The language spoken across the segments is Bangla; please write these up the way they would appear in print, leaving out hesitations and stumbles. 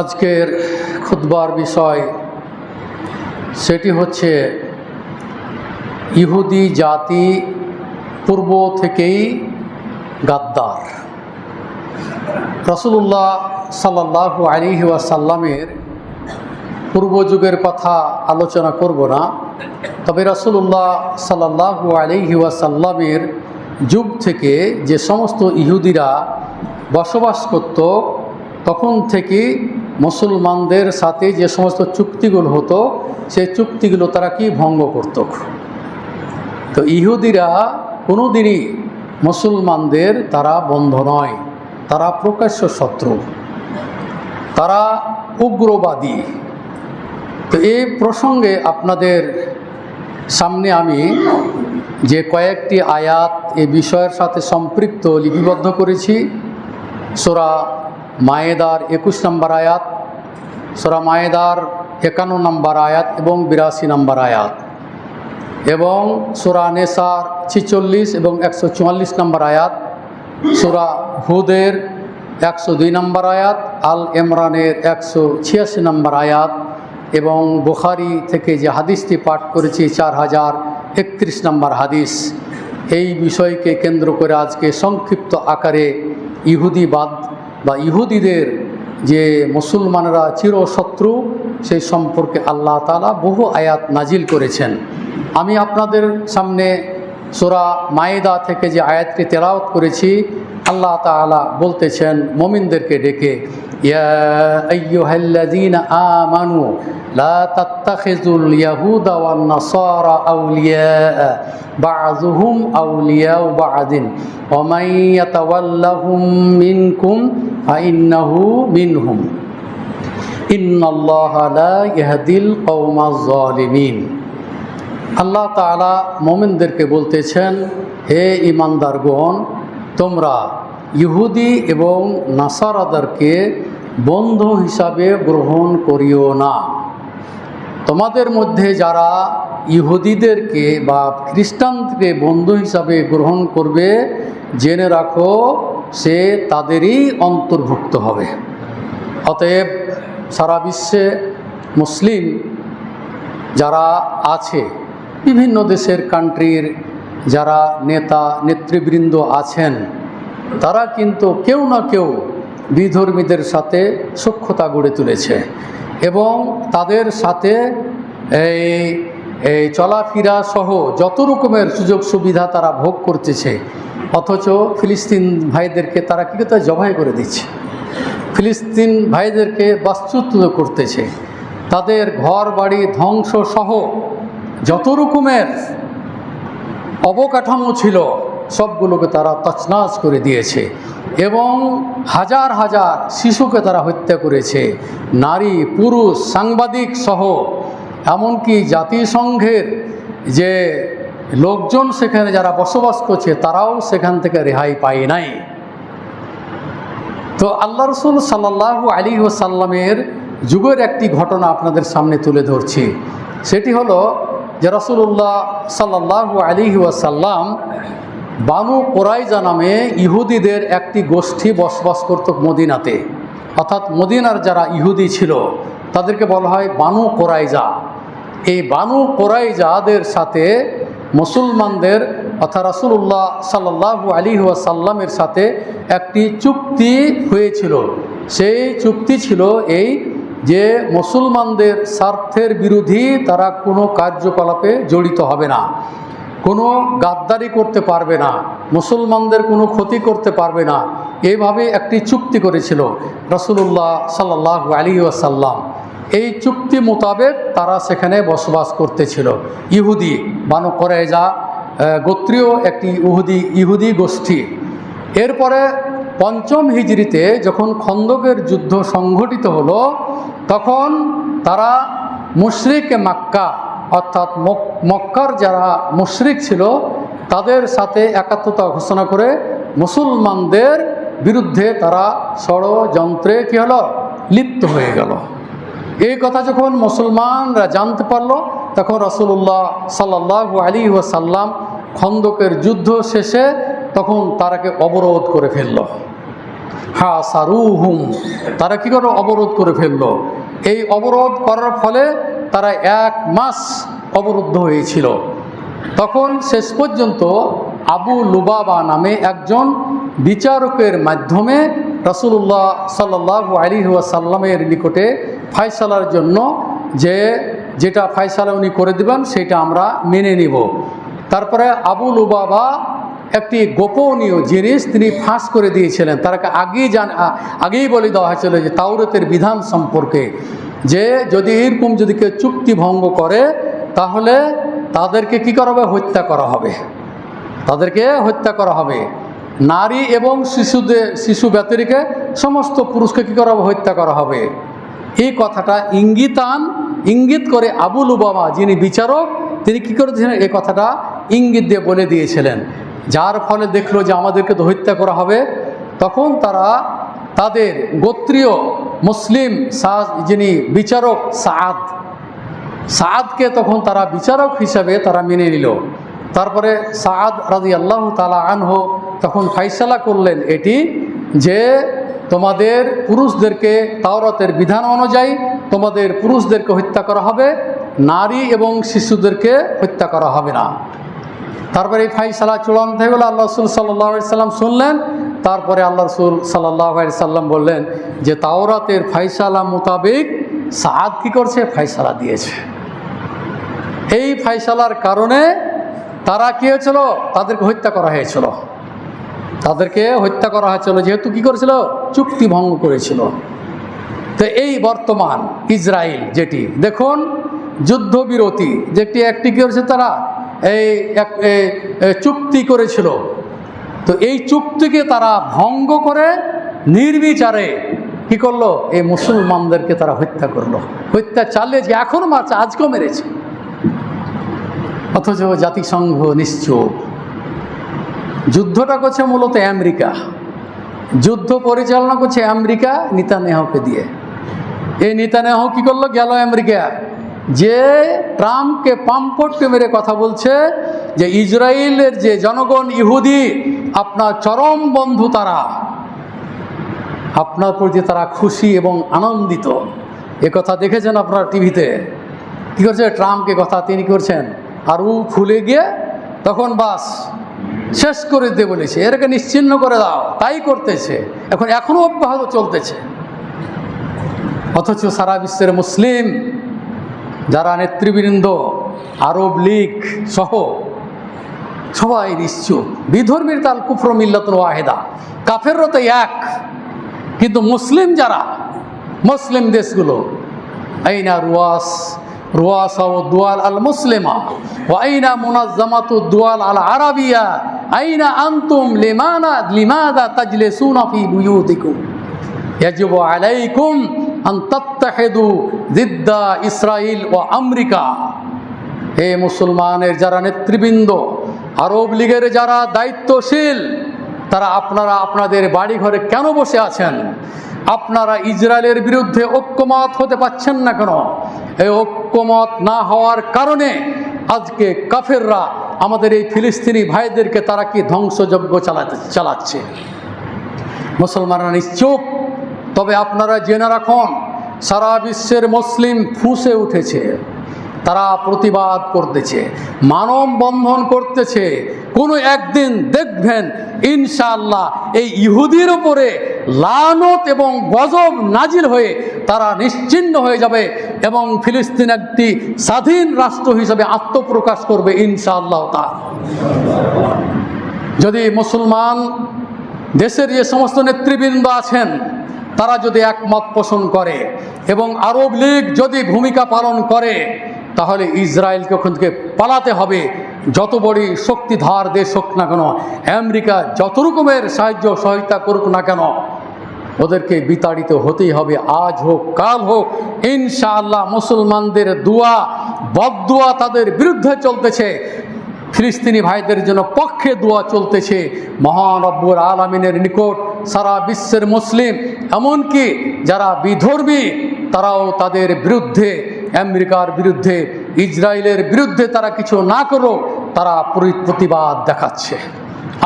আজকের খুতবার বিষয় সেটি হচ্ছে ইহুদি জাতি পূর্ব থেকেই গাদ্দার। রাসূলুল্লাহ সাল্লাল্লাহু আলাইহি ওয়াসাল্লামের পূর্বযুগের কথা আলোচনা করব না, তবে রাসূলুল্লাহ সাল্লাল্লাহু আলাইহি ওয়াসাল্লামের যুগ থেকে যে সমস্ত ইহুদিরা বসবাস করত তখন থেকে মুসলমানদের সাথে যে সমস্ত চুক্তিগুলো হতো সেই চুক্তিগুলো তারা কি ভঙ্গ করত। তো ইহুদিরা কোনোদিনই মুসলমানদের তারা বন্ধু নয়, তারা প্রকাশ্য শত্রু, তারা উগ্রবাদী। তো এই প্রসঙ্গে আপনাদের সামনে আমি যে কয়েকটি আয়াত এই বিষয়ের সাথে সম্পৃক্ত লিপিবদ্ধ করেছি। সূরা মায়েদার 21 নম্বর আয়াত, সূরা মায়েদার 51 নম্বর আয়াত এবং 82 নম্বর আয়াত, এবং সূরা নেসার 46 এবং 144 নম্বর আয়াত, সূরা হুদের 102 নম্বর আয়াত, আল ইমরানের 186 নম্বর আয়াত, এবং বুখারী থেকে যে হাদিসটি পাঠ করেছি 4031 নম্বর হাদিস। এই বিষয়কে কেন্দ্র করে আজকে সংক্ষিপ্ত আকারে ইহুদিবাদ বা ইহুদিদের যে মুসলমানরা চিরশত্রু সেই সম্পর্কে আল্লাহ তাআলা বহু আয়াত নাজিল করেছেন। আমি আপনাদের সামনে সূরা মায়েদা থেকে যে আয়াতটি তেলাওয়াত করেছি, আল্লাহ তাআলা বলতেছেন মুমিনদেরকে ডেকে, ইয়া আইয়ুহাল্লাযীনা আমানু লা তাত্তাখিযুল ইয়াহুদা ওয়ান নাসারা আউলিয়া বা'যুহুম আউলিয়াউ বা'দিন ওয়া মান ইয়াতাওয়াল্লাহুম মিনকুম ফাইন্নাহু মিনহুম ইন্নাল্লাহা লা ইয়াহদিল কওমাজ জালিমিন। আল্লাহ তাআলা মুমিনদেরকে বলতেছেন, হে ঈমানদারগণ, তোমরা ইহুদি এবং নাসারাদেরকে বন্ধু হিসাবে গ্রহণ করিও না। তোমাদের মধ্যে যারা ইহুদিদেরকে বা খ্রিস্টানকে বন্ধু হিসাবে গ্রহণ করবে, জেনে রাখো সে তাদেরই অন্তর্ভুক্ত হবে। অতএব সারা বিশ্বে মুসলিম যারা আছে, বিভিন্ন দেশের কান্ট্রির যারা নেতা নেতৃবৃন্দ আছেন, তারা কিন্তু কেউ না কেউ বিধর্মীদের সাথে সখ্যতা গড়ে তুলেছে এবং তাদের সাথে এই চলাফেরা সহ যত রকমের সুযোগ সুবিধা তারা ভোগ করতেছে। অথচ ফিলিস্তিন ভাইদেরকে তারা কী করতে জবাই করে দিচ্ছে, ফিলিস্তিন ভাইদেরকে বাস্তুচ্যুত করতেছে, তাদের ঘর বাড়ি ধ্বংস সহ যত রকমের অবকাঠামো ছিল সবগুলোকে তারা তছনছ করে দিয়েছে এবং হাজার হাজার শিশুকে তারা হত্যা করেছে, নারী পুরুষ সাংবাদিক সহ, এমনকি জাতিসংঘের যে লোকজন সেখানে যারা বসবাস করছে তারাও সেখান থেকে রেহাই পায় নাই। তো আল্লাহ রাসূল সাল্লাল্লাহু আলাইহি ওয়াসাল্লামের যুগের একটি ঘটনা আপনাদের সামনে তুলে ধরছি। সেটি হলো যে রাসূলুল্লাহ সাল্লাল্লাহু আলাইহি ওয়াসাল্লাম বানু কুরাইজা নামে ইহুদিদের একটি গোষ্ঠী বসবাস করত মদিনাতে, অর্থাৎ মদিনার যারা ইহুদি ছিল তাদেরকে বলা হয় বানু কুরাইজা। এই বানু কুরাইজাদের সাথে মুসলমানদের অর্থাৎ রাসূলুল্লাহ সাল্লাল্লাহু আলাইহি ওয়াসাল্লামের সাথে একটি চুক্তি হয়েছিল। সেই চুক্তি ছিল এই যে মুসলমানদের স্বার্থের বিরোধী তারা কোনো কার্যকলাপে জড়িত হবে না, কোনো গাদ্দারি করতে পারবে না, মুসলমানদের কোনো ক্ষতি করতে পারবে না। এইভাবে একটি চুক্তি করেছিল রাসূলুল্লাহ সাল্লাল্লাহু আলাইহি ওয়াসাল্লাম। এই চুক্তি মোতাবেক তারা সেখানে বসবাস করতেছিল। ইহুদি বানু কুরাইজা গোত্রীয় একটি ইহুদি গোষ্ঠী। এরপরে 5ম হিজরিতে যখন খন্দকের যুদ্ধ সংঘটিত হলো, তখন তারা মুশরিকে মক্কা অর্থাৎ মক্কার যারা মুশরিক ছিল তাদের সাথে একাত্মতা ঘোষণা করে মুসলমানদের বিরুদ্ধে তারা ষড়যন্ত্রে কী হলো, লিপ্ত হয়ে গেল। এই কথা যখন মুসলমানরা জানতে পারলো, তখন রাসূলুল্লাহ সাল্লাল্লাহু আলাইহি ওয়াসাল্লাম খন্দকের যুদ্ধ শেষে তখন তারাকে অবরোধ করে ফেলল। হাসারুহুম, তারা কি করলো? অবরোধ করে ফেললো। এই অবরোধ করার ফলে তারা 1 মাস অবরুদ্ধ হয়েছিল। তখন শেষ পর্যন্ত আবু লুবাবা নামে একজন বিচারকের মাধ্যমে রাসূলুল্লাহ সাল্লাল্লাহু আলাইহি ওয়াসাল্লামের নিকটে ফয়সালার জন্য যেটা ফয়সালা উনি করে দিবেন সেটা আমরা মেনে নিব। তারপরে আবু লুবাবা একটি গোপনীয় জিনিস তিনি ফাঁস করে দিয়েছিলেন। তাকে আগেই বলে দেওয়া হয়েছিল যে তাওরাতের বিধান সম্পর্কে, যে যদি এরকম যদি কেউ চুক্তি ভঙ্গ করে তাহলে তাদেরকে কি করা হবে? হত্যা করা হবে। তাদেরকে হত্যা করা হবে। নারী এবং শিশু ব্যতিরেকে সমস্ত পুরুষকে কি করা হবে? হত্যা করা হবে। এই কথাটা ইঙ্গিত করে আবু লুবাবা যিনি বিচারক তিনি কি করেছিলেন? এই কথাটা ইঙ্গিত দিয়ে বলে দিয়েছিলেন। যার ফলে দেখলো যে আমাদেরকে তো হত্যা করা হবে। তখন তারা তাদের গোত্রীয় মুসলিম যিনি বিচারক সাআদকে তখন তারা বিচারক হিসাবে তারা মেনে নিল। তারপরে সাআদ রাদিয়াল্লাহু তাআলা আনহু তখন ফয়সালা করলেন এটি যে তোমাদের পুরুষদেরকে তাওরাতের বিধান অনুযায়ী তোমাদের পুরুষদেরকে হত্যা করা হবে, নারী এবং শিশুদেরকে হত্যা করা হবে না। তারপরে এই ফয়সালা চূড়ান্ত হয়ে গেল। আল্লাহ রাসূল সাল্লাল্লাহু আলাইহি সাল্লাম শুনলেন। তারপরে আল্লাহ রাসূল সাল্লাল্লাহু আলাইহি সাল্লাম বললেন যে তাওরাতের ফয়সালা মোতাবেক সাআদ কি করছে? ফয়সালা দিয়েছে। এই ফয়সালার কারণে তারা কি হয়েছিল? তাদেরকে হত্যা করা হয়েছিল। যেহেতু কি করেছিল? চুক্তি ভঙ্গ করেছিল। তো এই বর্তমান ইসরায়েল যেটি দেখুন যুদ্ধবিরতি যেটি একটি কি করেছে? তারা এই চুক্তি করেছিল। তো এই চুক্তিকে তারা ভঙ্গ করে নির্বিচারে কি করলো? এই মুসলমানদেরকে তারা হত্যা করলো। হত্যা চালিয়েছে, এখনও মারছে, আজকেও মেরেছে। অথচ জাতিসংঘ নিশ্চুপ। যুদ্ধটা করছে মূলত আমেরিকা, যুদ্ধ পরিচালনা করছে আমেরিকা নেতানিয়াহুকে দিয়ে। এই নেতানিয়াহু কি করলো? গেল আমেরিকা, যে ট্রাম্পকে পাম্পটকে মেরে কথা বলছে যে ইসরায়েলের যে জনগণ ইহুদি আপনার চরম বন্ধু, তারা আপনার প্রতি তারা খুশি এবং আনন্দিত। এ কথা দেখেছেন আপনারা টিভিতে। কী করছে ট্রাম্পকে কথা তিনি করছেন, আর ও ফুলে গিয়ে তখন বাস শেষ করে দিতে বলেছে, এরকে নিশ্চিহ্ন করে দাও। তাই করতেছে, এখনও অব্যাহত চলতেছে। অথচ সারা বিশ্বের মুসলিম যারা নেতৃবৃন্দ, আরব লীগ সহ সবাই নিশ্চুপ। বিধর্মীর তাল কুফর মিল্লাতুন ওয়াহিদা, কাফেররা তো এক, কিন্তু মুসলিম যারা মুসলিম দেশগুলো আইনা রুয়াসা দুয়াল আল মুসলিমা ওয়া আইনা মুনাজ্জামাতু দুয়াল আল আরাবিয়া আইনা আনতুম লিমাযা তাজলিসুনা ফি বুয়ুতিকুম ইয়াজিবু আলাইকুম আন তাত্তাহিদু জিদ্দা ইসরাইল ও আমেরিকা। হে মুসলমানের যারা নেতৃবৃন্দ, আরব লীগের যারা দায়িত্বশীল, তারা আপনারা আপনাদের বাড়ি ঘরে কেন বসে আছেন? আপনারা ইসরায়েলের বিরুদ্ধে ঐক্যমত হতে পারছেন না কেন? এই ঐক্যমত না হওয়ার কারণে আজকে কাফেররা আমাদের এই ফিলিস্তিনি ভাইদেরকে তারা কি ধ্বংসযজ্ঞ চালাচ্ছে। মুসলমানরা নিশ্চুপ। তবে আপনারা জেনে রাখুন, সারা বিশ্বের মুসলিম ফুঁসে উঠেছে, তারা প্রতিবাদ করতেছে, মানববন্ধন করতেছে। কোনো একদিন দেখবেন ইনশাআল্লাহ এই ইহুদির উপরে লানত এবং গজব নাজিল হয়ে তারা নিশ্চিহ্ন হয়ে যাবে এবং ফিলিস্তিন একটি স্বাধীন রাষ্ট্র হিসেবে আত্মপ্রকাশ করবে ইনশাআল্লাহ। যদি মুসলমান দেশের যে সমস্ত নেতৃবৃন্দ আছেন তারা যদি একমত পোষণ করে এবং আরব লীগ যদি ভূমিকা পালন করে, তাহলে ইসরায়েলকে ওখান থেকে পালাতে হবে। যত বড় শক্তিধর দেশ হোক না কেন, আমেরিকা যত রকমের সাহায্য সহায়তা করুক না কেন, ওদেরকে বিতাড়িত হতেই হবে। আজ হোক কাল হোক ইনশাআল্লাহ। মুসলমানদের দোয়া বদদোয়া তাদের বিরুদ্ধে চলতেছে, ফিলিস্তিনি ভাইদের জন্য পক্ষে দোয়া চলতেছে। মহান রব্বুল আলামিনের নিকট সারা বিশ্বের মুসলিম, এমনকি যারা বিধর্মী, তারাও তাদের বিরুদ্ধে, আমেরিকার বিরুদ্ধে, ইসরায়েলের বিরুদ্ধে তারা কিছু না করো, তারা প্রতিবাদ দেখাচ্ছে।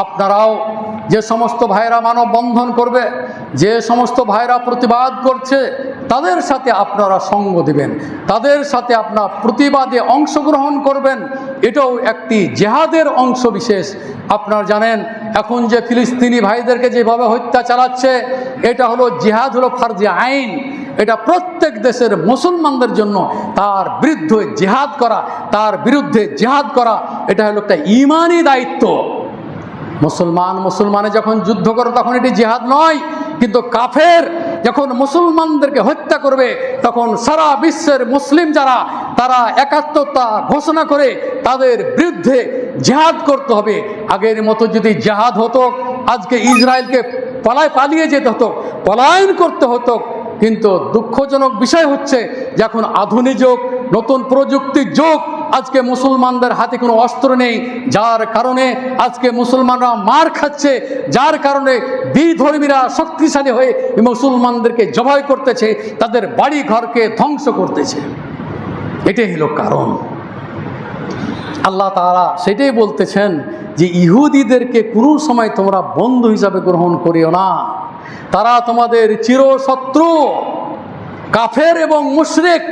আপনারাও যে সমস্ত ভাইরা মানববন্ধন করবে, যে সমস্ত ভাইরা প্রতিবাদ করছে, তাদের সাথে আপনারা সঙ্গ দিবেন, তাদের সাথে আপনার প্রতিবাদে অংশগ্রহণ করবেন। এটাও একটি জেহাদের অংশ বিশেষ। আপনারা জানেন এখন যে ফিলিস্তিনি ভাইদেরকে যেভাবে হত্যা চালাচ্ছে, এটা হলো জিহাদ, হলো ফারজে আইন। এটা প্রত্যেক দেশের মুসলমানদের জন্য তার বিরুদ্ধে জিহাদ করা, তার বিরুদ্ধে জিহাদ করা, এটা হলো একটা ঈমানি দায়িত্ব। মুসলমানে যখন যুদ্ধ করে তখন এটি জিহাদ নয়, কিন্তু কাফের যখন মুসলমানদেরকে হত্যা করবে তখন সারা বিশ্বের মুসলিম যারা, তারা একাত্মতা ঘোষণা করে তাদের বিরুদ্ধে জিহাদ করতে হবে। আগের মতো যদি জিহাদ হতো, আজকে ইসরায়েলকে পালিয়ে যেতে হতো, পলায়ন করতে হতো। কিন্তু দুঃখজনক বিষয় হচ্ছে যে এখন আধুনিক যুগ, নতুন প্রযুক্তির যুগ, আজকে মুসলমানদের হাতে কোনো অস্ত্র নেই, যার কারণে আজকে মুসলমানরা মার খাচ্ছে, যার কারণে বিধর্মীরা শক্তিশালী হয়ে মুসলমানদেরকে জবাই করতেছে, তাদের বাড়ি ঘরকে ধ্বংস করতেছে। এটাই হলো কারণ। আল্লাহ তাআলা সেটাই বলতেছেন যে ইহুদিদেরকে কোনো সময় তোমরা বন্ধু হিসাবে গ্রহণ করিও না, তারা তোমাদের চিরশত্রু। কাফের এবং মুশরিক,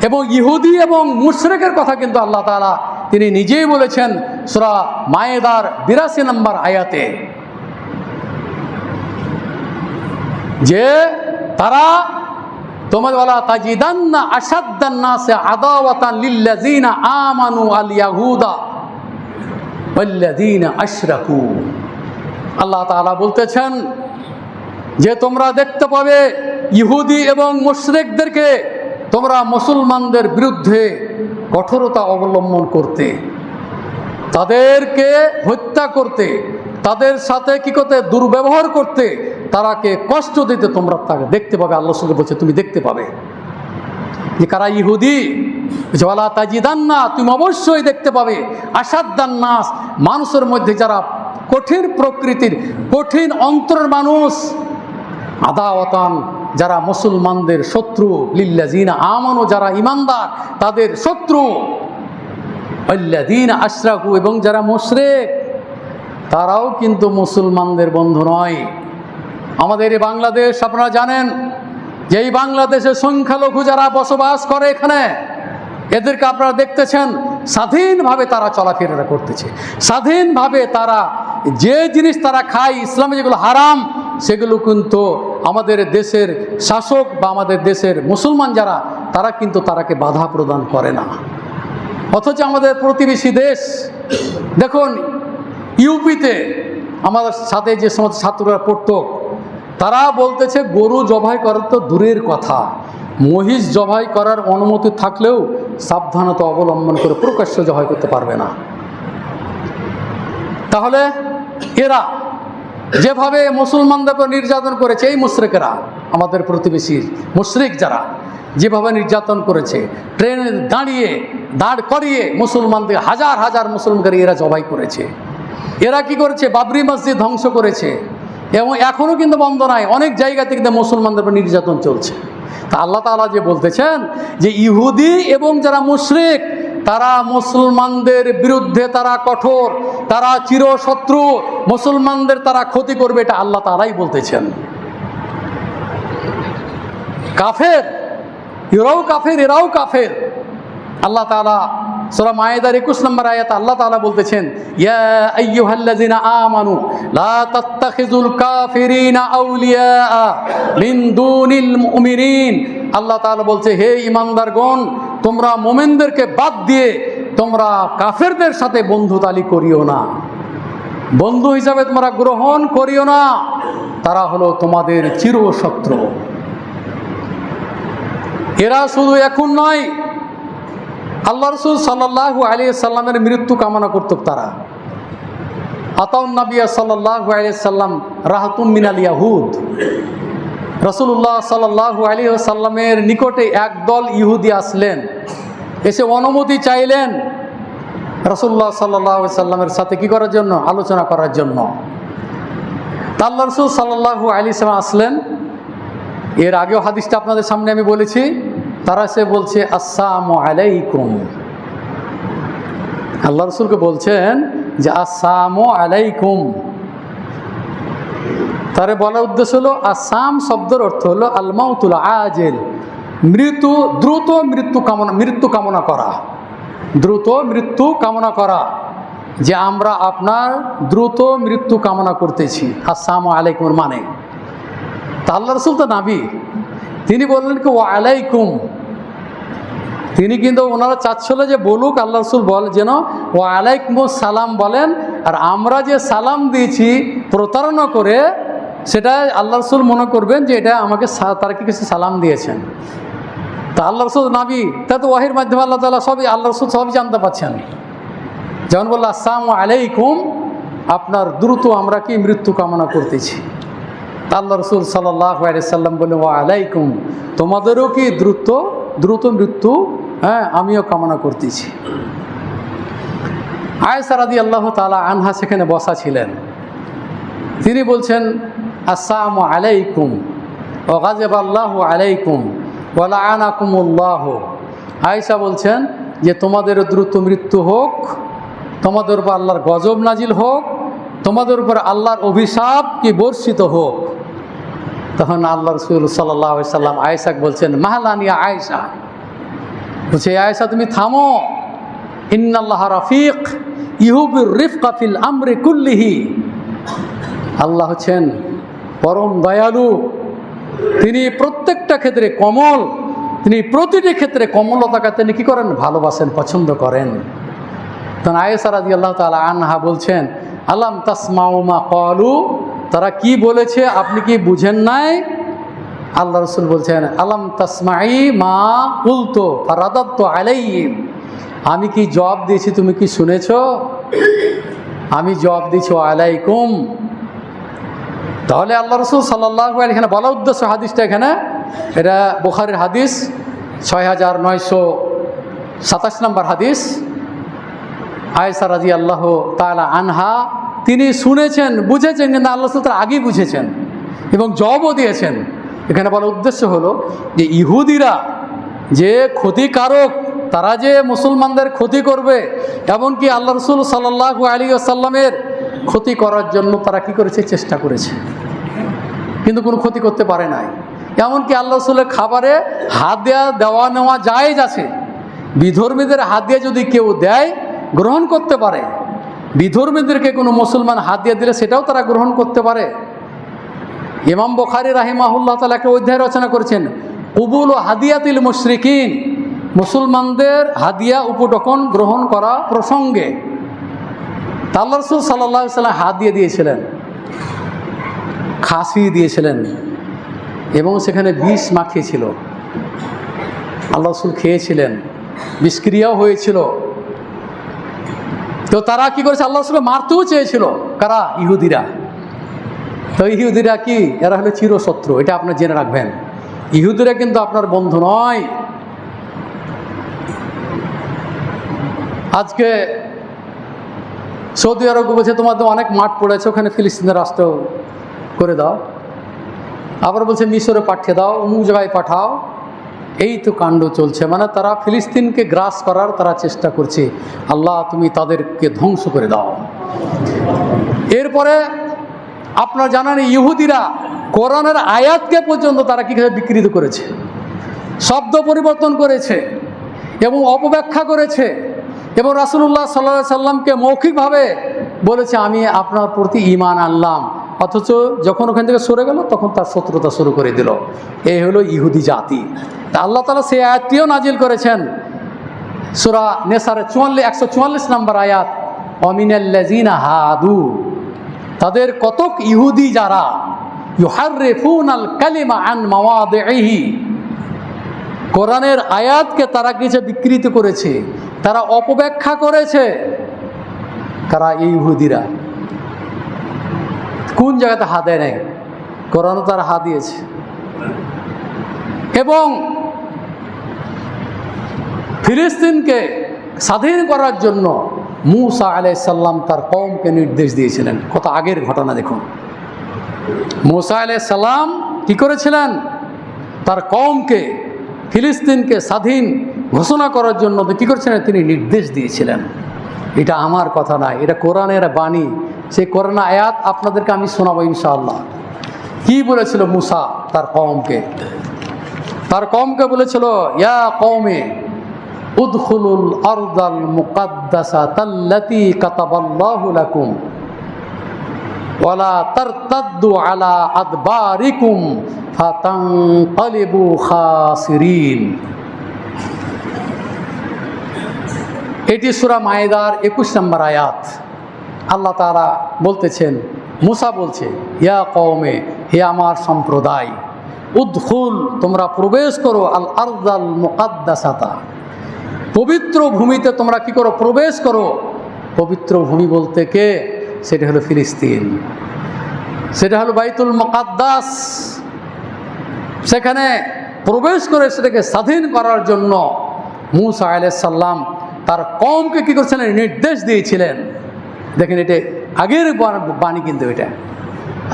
এবং ইহুদি এবং মুশরিকের কথা কিন্তু আল্লাহ তাআলা তিনি নিজেই বলেছেন সূরা মায়েদার ৮২ নম্বর আয়াতে, যে তারা তোমাদের ওয়ালা তাজিদান্না আশাদ্দান নাসে আদাওয়াতান লিল্লাযিনা আমানু আল ইয়াহুদা ওয়াল্লাযিনা আশরাকু। আল্লাহ তাআলা বলতেছেন যে তোমরা দেখতে পাবে ইহুদি এবং মুশরিকদেরকে তোমরা মুসলমানদের বিরুদ্ধে কঠোরতা অবলম্বন করতে, তাদেরকে হত্যা করতে, তাদের সাথে কি করতে, দুর্ব্যবহার করতে, তারাকে কষ্ট দিতে তোমরা তাকে দেখতে পাবে। আল্লাহ সুবহানাহু বলছে তুমি দেখতে পাবে যে কারা ইহুদি। ওয়ালা তাজিদান্না, তুমি অবশ্যই দেখতে পাবে, আশাদ্দান নাস, মানুষের মধ্যে যারা কঠিন প্রকৃতির, কঠিন অন্তরের মানুষ, আদাওয়াতান, যারা মুসলমানদের শত্রু, লিল্লাযিনা আমানু, যারা ইমানদার তাদের শত্রু, আল্লাযিনা আশরাকু, এবং যারা মুশরিক তারাও কিন্তু মুসলমানদের বন্ধু নয়। আমাদের এই বাংলাদেশ, আপনারা জানেন যে এই বাংলাদেশের সংখ্যালঘু যারা বসবাস করে এখানে, এদেরকে আপনারা দেখতেছেন স্বাধীনভাবে তারা চলাফেরা করতেছে, স্বাধীনভাবে তারা যে জিনিস তারা খায়, ইসলামে যেগুলো হারাম, সেগুলো কিন্তু আমাদের দেশের শাসক বা আমাদের দেশের মুসলমান যারা, তারা কিন্তু তারাকে বাধা প্রদান করে না। অথচ আমাদের প্রতিবেশী দেশ দেখুন, ইউপিতে আমাদের সাথে যে সমস্ত ছাত্ররা পড়তো, তারা বলতেছে গরু জবাই করার তো দূরের কথা, মহিষ জবাই করার অনুমতি থাকলেও সাবধানতা অবলম্বন করে প্রকাশ্যে জবাই করতে পারবে না। তাহলে এরা যেভাবে মুসলমানদের উপর নির্যাতন করেছে, এই মুশরিকেরা, আমাদের প্রতিবেশীর মুশরিক যারা যেভাবে নির্যাতন করেছে, ট্রেনে দাঁড় করিয়ে মুসলমানদের হাজার হাজার মুসলমানকে এরা জবাই করেছে। এরা কি করেছে, বাবরি মসজিদ ধ্বংস করেছে, এবং এখনও কিন্তু বন্ধ নাই, অনেক জায়গা থেকে মুসলমানদের উপর নির্যাতন চলছে। তা আল্লাহ তাআলা যে বলতেছেন যে ইহুদি এবং যারা মুশরিক, তারা মুসলমানদের বিরুদ্ধে তারা কঠোর, তারা চিরশত্রু, মুসলমানদের তারা ক্ষতি করবে, এটা আল্লাহ তাআলাই বলতেছেন। কাফের, এরাও কাফের, এরাও কাফের। আল্লাহ তাআলা সূরা মায়েদার ২১ নম্বর আয়াতে আল্লাহ তাআলা বলতেছেন, ইয়া আইয়ুহাল্লাযিনা আমানু লা তাত্তাখিযুল কাফিরিনা আউলিয়া মিন দুনিল মুমিনিন। আল্লাহ তাআলা বলছে, হে ঈমানদারগণ, তোমরা মুমিনদেরকে বাদ দিয়ে তোমরা কাফেরদের সাথে বন্ধুতালি করিও না, বন্ধু হিসাবে তোমরা গ্রহণ করিও না, তারা হলো তোমাদের চিরশত্রু। এরা শুধু এখন নয়, আল্লাহ রাসূল সাল্লাল্লাহু আলাইহি সাল্লামের মৃত্যু কামনা করত তারা। আতাউন নবিয়া সাল্লাল্লাহু আলাইহি সাল্লাম রাহাতুম মিনাল ইয়াহুদ। রাসূলুল্লাহ সাল্লাল্লাহু আলাইহি সাল্লামের নিকটে একদল ইহুদি আসলেন, এসে অনুমতি চাইলেন রাসূলুল্লাহ সাল্লাল্লাহু আলাইহি সাল্লামের সাথে কি করার জন্য, আলোচনা করার জন্য। তা আল্লাহ রাসূল সাল্লাল্লাহু আলাইহি সাল্লাম আসলেন। এর আগেও হাদিসটা আপনাদের সামনে আমি বলেছি। তারা সে বলছে আসসালামু আলাইকুম, আল্লাহ রাসূলকে বলছেন যে আসসালামু আলাইকুম। তার বলার উদ্দেশ্য হলো আসাম শব্দের অর্থ হলো আল মাউতুল আজিল, মৃত্যু, দ্রুত মৃত্যু কামনা করা, দ্রুত মৃত্যু কামনা করা, যে আমরা আপনার দ্রুত মৃত্যু কামনা করতেছি। আসসালামু আলাইকুম মানে তা আল্লাহ রসুল তো নাবি, তিনি বললেন কি ওয়া আলাইকুম। তিনি কিন্তু ওনারা চাচ্ছিল যে বলুক আল্লাহ রসুল বল যেন ওয়া আলাইকুম সালাম বলেন, আর আমরা যে সালাম দিয়েছি প্রতারণা করে সেটা আল্লাহ রসুল মনে করবেন যে এটা আমাকে তারা কি কিছু সালাম দিয়েছেন। তা আল্লাহ রসুল নাবি, তা তো ওয়াহির মাধ্যমে আল্লাহ তাআলা সবই, আল্লাহ রসুল সবই জানতে পারছেন। যেমন বললো আসসালামু আলাইকুম, আপনার দ্রুত আমরা কি মৃত্যু কামনা করতেছি। তা আল্লাহ রসুল সাল্লাল্লাহু আলাইহি সাল্লাম বললেন ওয়া আলাইকুম, তোমাদেরও কি দ্রুত মৃত্যু, হ্যাঁ আমিও কামনা করতেছি। আয়েশা রাদিয়াল্লাহু তাআলা আনহা সেখানে বসা ছিলেন, তিনি বলছেন আসসালামু আলাইকুম ওয়া গাযাবাল্লাহু আলাইকুম ওয়া লাআনাকুমুল্লাহ। আয়েশা বলছেন যে তোমাদের দ্রুত মৃত্যু হোক, তোমাদের উপর আল্লাহর গজব নাজিল হোক, তোমাদের উপর আল্লাহর অভিশাপ কি বর্ষিত হোক। তখন আল্লাহ রাসূল সাল্লাল্লাহু আলাইহি সাল্লাম আয়েশাকে বলছেন মাহলান ইয়া আয়েশা, বলছে আয়েশা তুমি থামো, ইন্নাল্লাহ রাফিক ইউহিব্বুর রিফকা ফিল আমরি কুল্লিহি। আল্লাহ হচ্ছেন পরম দয়ালু, তিনি প্রত্যেকটা ক্ষেত্রে কমল, তিনি প্রতিটি ক্ষেত্রে কমলতাকে তিনি কী করেন, ভালোবাসেন, পছন্দ করেন। তখন আয়েশা রাদিয়াল্লাহু তাআলা আনহা বলছেন আলাম তাসমাউ মা ক্বালু, তারা কি বলেছে আপনি কি বুঝেন নাই। আল্লাহ রাসূল বলছেন আলাম তাসমাই মা কুলতু ফারাদাতু আলাইহিম, আমি কি জবাব দিয়েছি তুমি কি শুনেছো, আমি জবাব দিয়েছি আলাইকুম। তাহলে আল্লাহ রাসূল সাল্লাল্লাহু আলাইহি এখানে বলা উদ্দেশ্য হাদিসটা, এখানে এটা বুখারীর হাদিস 6927 নম্বর হাদিস। আয়েশা রাদিয়াল্লাহু তাআলা আনহা তিনি শুনেছেন, বুঝেছেন, কিন্তু আল্লাহ রাসূল তার আগেই বুঝেছেন এবং জবাবও দিয়েছেন। এখানে বলার উদ্দেশ্য হলো যে ইহুদিরা যে ক্ষতিকারক, তারা যে মুসলমানদের ক্ষতি করবে, এমনকি আল্লাহ রাসূল সাল্লাল্লাহু আলাইহি ওয়াসাল্লামের ক্ষতি করার জন্য তারা কি করেছে, চেষ্টা করেছে, কিন্তু কোনো ক্ষতি করতে পারে নাই। এমনকি আল্লাহ রাসূলের খাবারে হাত দেওয়া নেওয়া জায়েজ আছে, বিধর্মীদের হাত দিয়ে যদি কেউ দেয় গ্রহণ করতে পারে, বিধর্মীদেরকে কোনো মুসলমান হাত দিয়ে দিলে সেটাও তারা গ্রহণ করতে পারে। ইমাম বুখারী রাহিমাহুল্লাহ তাআলা একটা অধ্যায় রচনা করেছেন কুবুল হাদিয়াতিল মুশরিকিন, মুসলমানদের হাদিয়া উপঢৌকন গ্রহণ করা প্রসঙ্গে। আল্লাহ রাসূল সাল্লাল্লাহু আলাইহি ওয়াসাল্লাম হাত দিয়ে দিয়েছিলেন, খাসি দিয়েছিলেন এবং সেখানে বিষ মাখিয়েছিল, আল্লাহ রাসূল খেয়েছিলেন, বিষক্রিয়াও হয়েছিল। তো তারা কি করেছে, আল্লাহ রাসূলকে মারতেও চেয়েছিল, কারা, ইহুদিরা। তো ইহুদিরা কি, এরা হলো চিরশত্রু, এটা আপনি জেনে রাখবেন। ইহুদিরা কিন্তু আপনার বন্ধু নয়। আজকে সৌদি আরব বলছে তোমাদের অনেক মাঠ পড়েছে, ওখানে ফিলিস্তিনের রাষ্ট্র করে দাও, আবার বলছে মিশরে পাঠিয়ে দাও, অমুক জায়গায় পাঠাও। এই তো কাণ্ড চলছে, মানে তারা ফিলিস্তিনকে গ্রাস করার তারা চেষ্টা করছে। আল্লাহ তুমি তাদেরকে ধ্বংস করে দাও। এরপরে আপনারা জানেন ইহুদিরা কোরআনের আয়াতকে পর্যন্ত তারা কীভাবে বিকৃত করেছে, শব্দ পরিবর্তন করেছে এবং অপব্যাখ্যা করেছে, এবং রাসূলুল্লাহ সাল্লাল্লাহু আলাইহি সাল্লামকে মৌখিকভাবে বলেছে আমি আপনার প্রতি ঈমান আনলাম, অথচ যখন ওখান থেকে সরে গেল তখন তার শত্রুতা শুরু করে দিল। এই হলো ইহুদি জাতি। তা আল্লাহ তাআলা সেই আয়াতটিও নাজিল করেছেন সূরা নেসার 144 নম্বর আয়াত, অমিনাল্লাযিনা হাদু, তাদের কতক ইহুদি যারা ইউহাররিফুনাল কালিমা আন মাওয়াদিহি, কোরআনের আয়াতকে তারা কিছু বিকৃত করেছে, তারা অপব্যাখ্যা করেছে। কারা, এই ইহুদিরা। কোন জায়গাতে হাত দেয় নাই, কোরআনও তারা হাত দিয়েছে। এবং ফিলিস্তিনকে স্বাধীন করার জন্য মূসা আলাইহিস সালাম তার কওমকে নির্দেশ দিয়েছিলেন। কত আগের ঘটনা দেখুন। মূসা আলাইহিস সালাম কি করেছিলেন, তার কওমকে ফিলিস্তিনকে স্বাধীন ঘোষণা করার জন্য কি করেছিলেন, তিনি নির্দেশ দিয়েছিলেন। এটা আমার কথা নয়, এটা কোরআনের বাণী। সেই কোরআন আয়াত আপনাদেরকে আমি শোনাবো ইনশাআল্লাহ। কি বলেছিল মুসা তার কওমকে? তার কওমকে বলেছিল, ইয়া কওমে উদখুলুল আরদাল মুকাদ্দাসাতাল্লাতী কাতাবাল্লাহু লাকুম ওয়ালা তারতাদ্দু আলা আদবারিকুম ফাতানকালিবু খাসিরিন। এটি সূরা মায়েদার 21 নম্বর আয়াত। আল্লাহ তাআলা বলতেছেন, মুসা বলছে, ইয়া কওমে, হে আমার সম্প্রদায়, উদখুল, তোমরা প্রবেশ করো, আল আরদাল মুকাদ্দাসাতা, পবিত্র ভূমিতে তোমরা কি করো? প্রবেশ করো। পবিত্র ভূমি বলতে কে? সেটা হলো ফিলিস্তিন, সেটা হলো বাইতুল মুকাদ্দাস। সেখানে প্রবেশ করে সেটাকে স্বাধীন করার জন্য মূসা আলাইহিস সালাম তার কওমকে কি করছিলেন? নির্দেশ দিয়েছিলেন। দেখেন, এটা আগের বাণী কিন্তু এটা।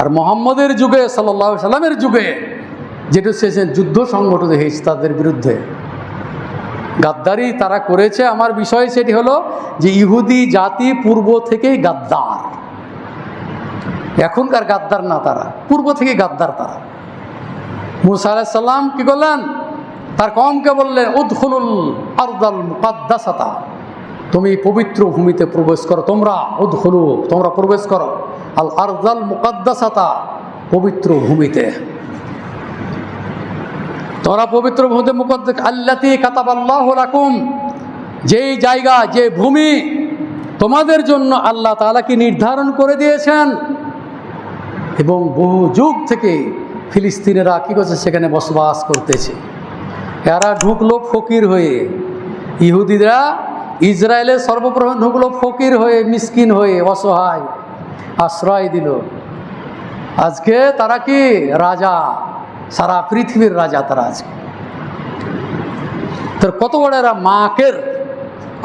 আর মুহাম্মদের যুগে, সাল্লাল্লাহু আলাইহি সাল্লামের যুগে যেটা শেষে যুদ্ধ সংগঠিত হয়েছে তাদের বিরুদ্ধে, গাদ্দারি তারা করেছে। আমার বিষয় সেটি হলো যে ইহুদি জাতি পূর্ব থেকেই গাদ্দার। এখনকার গাদ্দার না, তারা পূর্ব থেকে গাদ্দার। তারা মূসা আলাইহিস সালাম কি করলেন? তার কওমকে বললেন, উদখুলুল আরদাল মুকাদ্দাসাতা, তুমি পবিত্র ভূমিতে প্রবেশ করো। তোমরা উদখুলু, তোমরা প্রবেশ করো, আল আরদাল মুকাদ্দাসাতা, পবিত্র ভূমিতে। তোমরা পবিত্র ভূমিতে মুকাদ্দাস, আল্লাতী কাতাবাল্লাহু লাকুম, যেই জায়গা, যে ভূমি তোমাদের জন্য আল্লাহ তাআলা কি নির্ধারণ করে দিয়েছেন। এবং বহু যুগ থেকে ফিলিস্তিনেরা কি করছে? সেখানে বসবাস করতেছে। এরা ঢুকলো ফকির হয়ে, ইহুদিরা ইসরায়েলের সর্বপ্রথম ঢুকলো ফকির হয়ে, মিসকিন হয়ে, অসহায়, আশ্রয় দিল। আজকে তারা কি? রাজা, সারা পৃথিবীর রাজা তারা আজকে। তোর কত বড় এরা মাকের,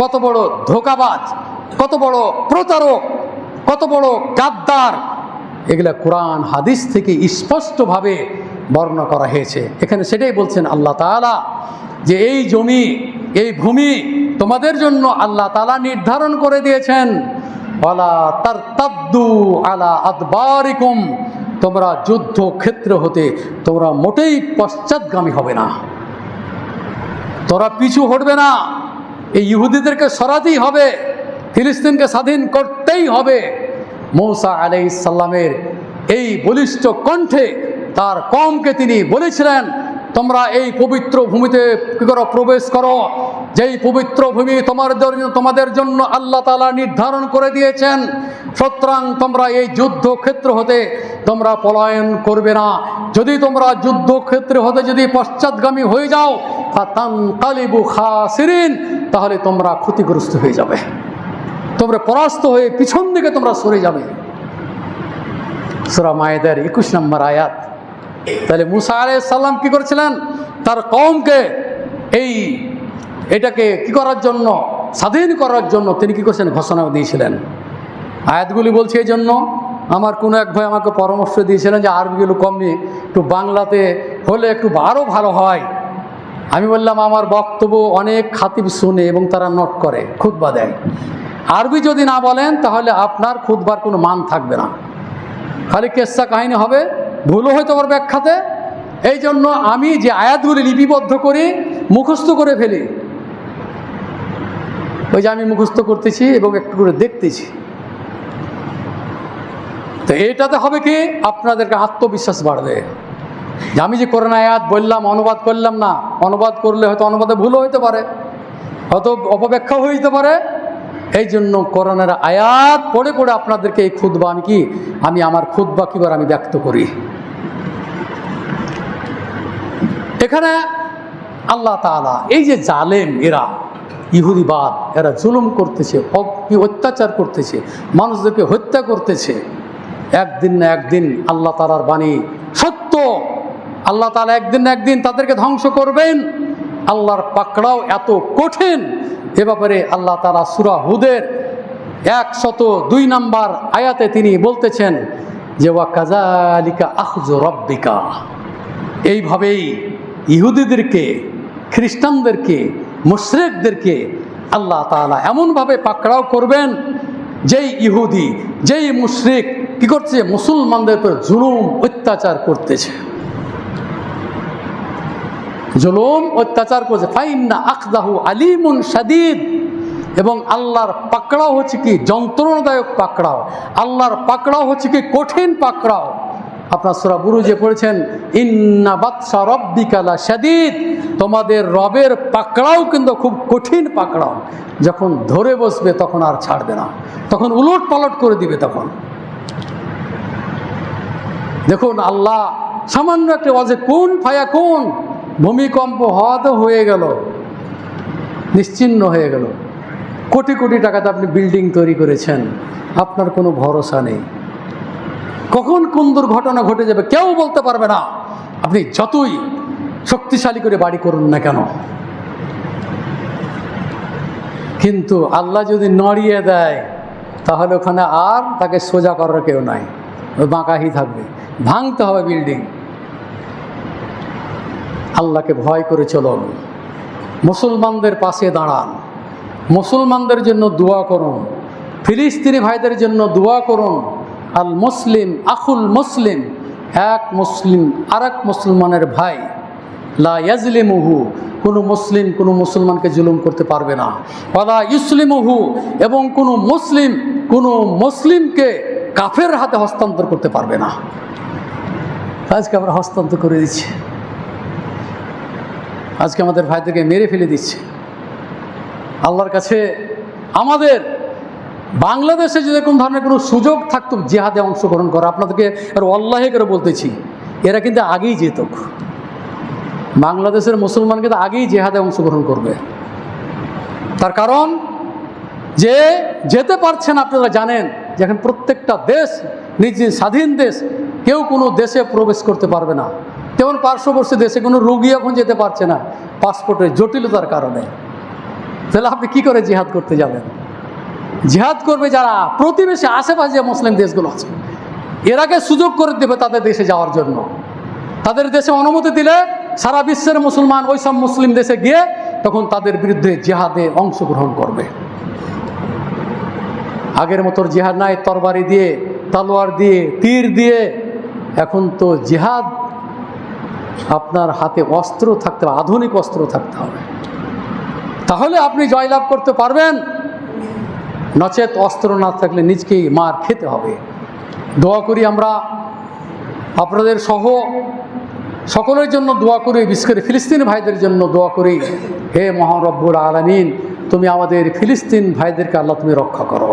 কত বড় ধোঁকাবাজ, কত বড় প্রতারক, কত বড় গাদ্দার, এগুলা কোরআন হাদিস থেকে স্পষ্টভাবে বর্ণনা করা হয়েছে। এখানে সেটাই বলছেন আল্লাহ তাআলা যে এই জমি, এই ভূমি তোমাদের জন্য আল্লাহ তাআলা নির্ধারণ করে দিয়েছেন। ওয়ালা তারতাদ্দু আলা আদবারিকুম, তোমরা যুদ্ধক্ষেত্র হতে তোমরা মোটেই পশ্চাৎগামী হবে না, তোমরা পিছু হটবে না। এই ইহুদিদেরকে সরাতেই হবে, ফিলিস্তিনকে স্বাধীন করতেই হবে। মূসা আলাইহিস সালামের এই বলিষ্ঠ কণ্ঠে তার কওমকে তিনি বলেছিলেন, তোমরা এই পবিত্র ভূমিতে কি করো? প্রবেশ করো, যেই পবিত্র ভূমি তোমাদের জন্য আল্লাহ তাআলা নির্ধারণ করে দিয়েছেন। সুতরাং তোমরা এই যুদ্ধক্ষেত্র হতে তোমরা পলায়ন করবে না। যদি তোমরা যুদ্ধক্ষেত্র হতে যদি পশ্চাৎগামী হয়ে যাও, ফাতানকালিবু খাসিরিন, তাহলে তোমরা ক্ষতিগ্রস্ত হয়ে যাবে, তোমরা পরাস্ত হয়ে পিছন দিকে তোমরা সরে যাবে। সূরা মায়েদার 21 নম্বর আয়াত। তাহলে মূসা আলাইহিস সালাম কি করেছিলেন? তার কওমকে এটাকে কি করার জন্য? স্বাধীন করার জন্য তিনি কি করেছেন? ঘোষণা দিয়েছিলেন। আয়াতগুলি বলছে এই জন্য, আমার কোনো এক ভাই আমাকে পরামর্শ দিয়েছিলেন যে আরবিগুলো কম নিয়ে একটু বাংলাতে হলে একটু আরও ভালো হয়। আমি বললাম, আমার বক্তব্য অনেক খাতিব শুনে এবং তারা নোট করে, খুতবা দেয়। আরবি যদি না বলেন তাহলে আপনার খুতবার কোনো মান থাকবে না, খালি কেসা কাহিনী হবে, ভুলও হয়তো ওর ব্যাখ্যাতে। এই জন্য আমি যে আয়াতগুলি লিপিবদ্ধ করি, মুখস্থ করে ফেলি। ওই যে আমি মুখস্থ করতেছি এবং একটু করে দেখতেছি। তো এটাতে হবে কি? আপনাদেরকে আত্মবিশ্বাস বাড়বে যে আমি যে কোরআন আয়াত বললাম, অনুবাদ করলাম না, অনুবাদ করলে হয়তো অনুবাদে ভুলও হইতে পারে, হয়তো অপব্যাখ্যাও হয়ে যেতে পারে। এই জন্য কোরআনের আয়াত পড়ে পড়ে আপনাদেরকে এই খুতবা আমি আমার খুতবা কিবার আমি ব্যক্ত করি। এখানে আল্লাহ তাআলা এই যে জালেম, এরা ইহুদিবাদ, এরা জুলুম করতেছে, অত্যাচার করতেছে, মানুষদেরকে হত্যা করতেছে। একদিন না একদিন আল্লাহ তাআলার বাণী সত্য, আল্লাহ তাআলা একদিন না একদিন তাদেরকে ধ্বংস করবেন। আল্লাহর পাকড়াও এত কঠিন, এ ব্যাপারে আল্লাহ তাআলা সূরা হুদের 102 নম্বর আয়াতে তিনি বলতেছেন যে ওয়া কাযালিকা আখযু রাব্বিকা, এইভাবেই ইহুদিদেরকে, খ্রিস্টানদেরকে, মুশরিকদেরকে আল্লাহ তাআলা এমনভাবে পাকড়াও করবেন, যেই ইহুদি, যেই মুশরিক কি করছে, মুসলমানদের উপর জুলুম অত্যাচার করতেছে, জুলুম অত্যাচার করছে। ফাইন্না আখযাহু আলিমুন শাদীদ, এবং আল্লাহর পাকড়াও হচ্ছে কি যন্ত্রণাদায়ক পাকড়াও, আল্লাহর পাকড়াও হচ্ছে কি কঠিন পাকড়াও। আপনার সূরা বুরুজে পড়েছেন, ইন্না বাতশা রাব্বিকা লাশাদীদ, তোমাদের রবের পাকড়াও কিন্তু খুব কঠিন পাকড়াও। যখন ধরে বসবে তখন আর ছাড়বে না, তখন উলট পালট করে দিবে। তখন দেখুন আল্লাহ সামান্য একটা ওয়াজে কুন ফায়াকুন, ভূমিকম্প হওয়াতে হয়ে গেল, নিশ্চিহ্ন হয়ে গেল। কোটি কোটি টাকাতে আপনি বিল্ডিং তৈরি করেছেন, আপনার কোনো ভরসা নেই, কখন কোন দুর্ঘটনা ঘটে যাবে কেউ বলতে পারবে না। আপনি যতই শক্তিশালী করে বাড়ি করুন না কেন, কিন্তু আল্লাহ যদি নড়িয়ে দেয় তাহলে ওখানে আর তাকে সোজা করার কেউ নাই, ওই বাঁকাহি থাকবে, ভাঙতে হবে বিল্ডিং। আল্লাহকে ভয় করে চলুন, মুসলমানদের পাশে দাঁড়ান, মুসলমানদের জন্য দোয়া করুন, ফিলিস্তিনি ভাইদের জন্য দোয়া করুন। আল মুসলিম আখুল মুসলিম, এক মুসলিম আর এক মুসলমানের ভাই। লা ইয়াজলিমুহু, কোনো মুসলিম কোনো মুসলমানকে জুলুম করতে পারবে না। ওয়ালা ইউসলিমুহু, এবং কোনো মুসলিম কোনো মুসলিমকে কাফের হাতে হস্তান্তর করতে পারবে না। আজকে আমরা হস্তান্তর করে দিচ্ছি, আজকে আমাদের ভাইদেরকে মেরে ফেলে দিচ্ছে। আল্লাহর কাছে আমাদের বাংলাদেশে যদি কোন ধরনের কোনো সুযোগ থাকতো জিহাদে অংশগ্রহণ করা, আপনাদেরকে আর ওয়াল্লাহি করে বলতেছি, এরা কিন্তু আগেই যেত, বাংলাদেশের মুসলমান কিন্তু আগেই জিহাদে অংশগ্রহণ করবে। তার কারণ যে যেতে পারছেন, আপনারা জানেন যে এখন প্রত্যেকটা দেশ নিজ স্বাধীন দেশ, কেউ কোনো দেশে প্রবেশ করতে পারবে না। তেমন পার্শ্ববর্তী দেশে কোনো রোগী এখন যেতে পারছে না পাসপোর্টের জটিলতার কারণে। তাহলে আপনি কি করে জিহাদ করতে যাবেন? জিহাদ করবে যারা প্রতিবেশী আশেপাশে যে মুসলিম দেশগুলো আছে, এরাকে সুযোগ করে দেবে তাদের দেশে যাওয়ার জন্য। তাদের দেশে অনুমতি দিলে সারা বিশ্বের মুসলমান ওই সব মুসলিম দেশে গিয়ে তখন তাদের বিরুদ্ধে জিহাদে অংশগ্রহণ করবে। আগের মতো জিহাদ নাই তরবারি দিয়ে, তলোয়ার দিয়ে, তীর দিয়ে। এখন তো জিহাদ আপনার হাতে অস্ত্র থাকতে হবে, আধুনিক অস্ত্র থাকতে হবে, তাহলে আপনি জয়লাভ করতে পারবেন। নচেত অস্ত্র না থাকলে নিজকেই মার খেতে হবে। দোয়া করি আমরা আপনাদের সহ সকলের জন্য দোয়া করি, বিশেষ করে ফিলিস্তিন ভাইদের জন্য দোয়া করি। হে মহান রব্বুল আলামিন, তুমি আমাদের ফিলিস্তিন ভাইদেরকে আল্লাহ তুমি রক্ষা করো।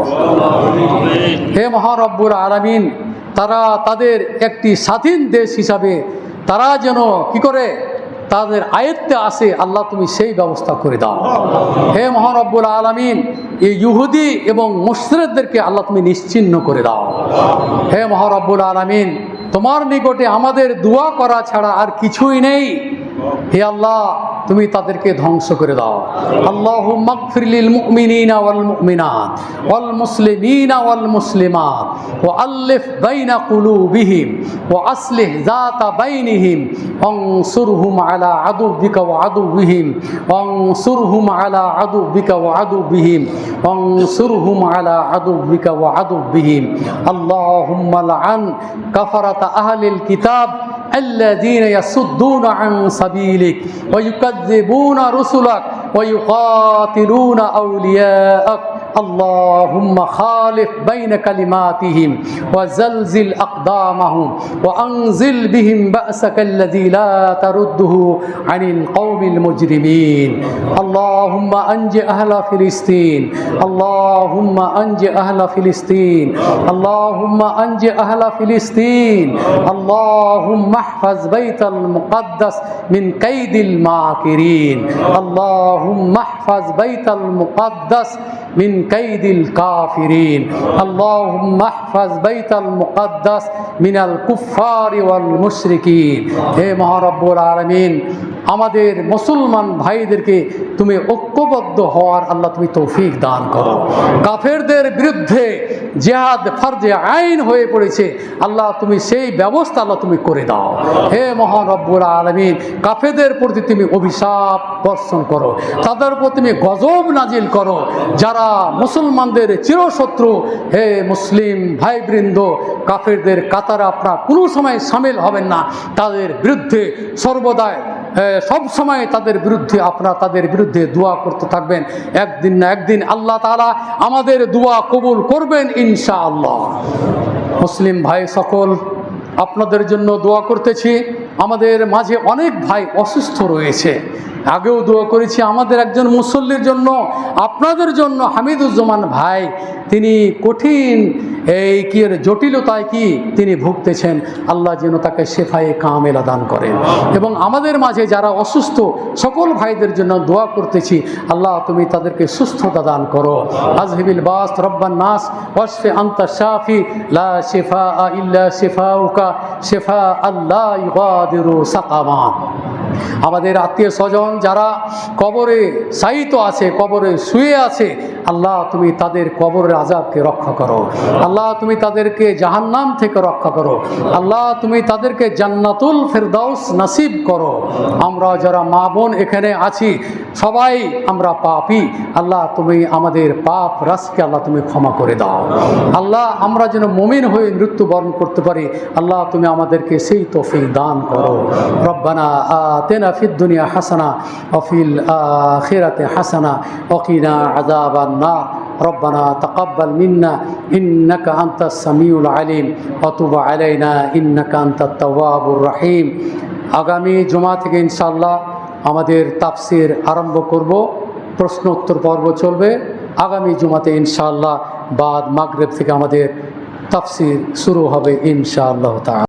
হে মহান রব্বুল আলামিন, তারা তাদের একটি স্বাধীন দেশ হিসাবে তারা যেন কি করে তাদের আয়ত্তে আসে, আল্লাহ তুমি সেই ব্যবস্থা করে দাও। হে মহান রব্বুল আলামিন, এই ইহুদি এবং মুশরিকদেরকে আল্লাহ তুমি নিশ্চিহ্ন করে দাও। হে মহান রব্বুল আলামিন, তোমার নিকটে আমাদের দোয়া করা ছাড়া আর কিছুই নেই। হে আল্লাহ, তুমি তাদেরকে ধ্বংস করে দাও। আল্লাহুম্মা গফির লিল মুমিনিনা ওয়াল মুমিনাত ওয়াল মুসলিমিনা ওয়াল মুসলিমাত ওয়া আল্লিফ বাইনা কুলুবিহিম ওয়া আসলিহ যাতা বাইনিহিম ওয়ানসুরহুম আলা আদুবিকা ওয়া আদুবিহিম ওয়ানসুরহুম আলা আদুবিকা ওয়া আদুবিহিম ওয়ানসুরহুম আলা আদুবিকা ওয়া আদুবিহিম। আল্লাহুম্মা লাআন কাফারাতা আহলিল কিতাব الذين يصدون عن سبيلك ويكذبون رسلك ويقاتلون أولياءك اللهم خالف بين كلماتهم وزلزل أقدامهم وأنزل بهم بأسك الذي لا ترده عن القوم المجرمين. اللهم أنج أهل فلسطين، اللهم أنج أهل فلسطين، اللهم أنج أهل فلسطين. اللهم احفظ بيت المقدس من كيد الماكرين. اللهم احفظ بيت المقدس من كيد الكافرين اللهم احفظ بيت المقدس من الكفار والمشركين হে মহারব্বুল আলামিন আমাদের মুসলমান ভাইদেরকে তুমি ঐক্যবদ্ধ হওয়ার আল্লাহ তুমি তৌফিক দান করো। কাফেরদের বিরুদ্ধে জিহাদ ফরজে আইন হয়ে পড়েছে, আল্লাহ তুমি সেই ব্যবস্থা আল্লাহ তুমি করে দাও। হে মহান রব্বুল আলামিন কাফেরদের প্রতি তুমি অভিশাপ বর্ষণ করো, তাদের উপর তুমি গজব নাজিল করো যারা মুসলমানদের চিরশত্রু। হে মুসলিম ভাইবৃন্দ কাফেরদের কাতারে আপনারা কোনো সময় সামিল হবেন না, তাদের বিরুদ্ধে সর্বদাই সব সময় তাদের বিরুদ্ধে আপনারা তাদের বিরুদ্ধে দোয়া করতে থাকবেন। একদিন না একদিন আল্লাহ তাআলা আমাদের দোয়া কবুল করবেন ইনশাআল্লাহ। মুসলিম ভাই সকল আপনাদের জন্য দোয়া করতেছি। আমাদের মাঝে অনেক ভাই অসুস্থ রয়েছে, আগেও দোয়া করেছি আমাদের একজন মুসল্লির জন্য, আপনাদের জন্য হামিদুজ্জামান ভাই, তিনি কঠিন জটিলতায় তিনি ভুগতেছেন, আল্লাহ যেন তাকে শেফায়ে কামেলা দান করেন। এবং আমাদের মাঝে যারা অসুস্থ সকল ভাইদের জন্য দোয়া করতেছি, আল্লাহ তুমি তাদেরকে সুস্থতা দান করো। আজহিবিল বাস রব্বান নাস ওয়াশফি আনতা শাফি লা শিফা ইল্লা শিফাউকা শিফা আল্লাহ ইউগাদিরু সাকামা। আমাদের আত্মীয় স্বজন যারা কবরে শায়িত আছে, কবরে শুয়ে আছে, আল্লাহ তুমি তাদের কবরের আযাবকে রক্ষা করো। আল্লাহ তুমি তাদেরকে জাহান্নাম থেকে রক্ষা করো। আল্লাহ তুমি তাদেরকে জান্নাতুল ফেরদাউস নসিব করো। আমরা যারা মা বোন এখানে আছি সবাই আমরা পাপী, আল্লাহ তুমি আমাদের পাপ রাশিকে আল্লাহ তুমি ক্ষমা করে দাও। আল্লাহ আমরা যেন মুমিন হয়ে মৃত্যুবরণ করতে পারি, আল্লাহ তুমি আমাদেরকে সেই তৌফিক দান করো। রব্বানা আতিনা ফিদ দুনিয়া হাসানা ওয়া ফিল আখিরাতি হাসানা ওয়া কিনা আযাবান নার। ربنا تقبل منا إنك أنت السميع العليم وتب علينا إنك أنت التواب الرحيم। আগামী জুমা থেকে ইনশাআল্লাহ আমাদের তাফসীর আরম্ভ করব, প্রশ্ন উত্তর পর্ব চলবে। আগামী জুমাতে ইনশাআল্লাহ বাদ মাগরিব থেকে আমাদের তাফসীর শুরু হবে ইনশাআল্লাহ তাআলা।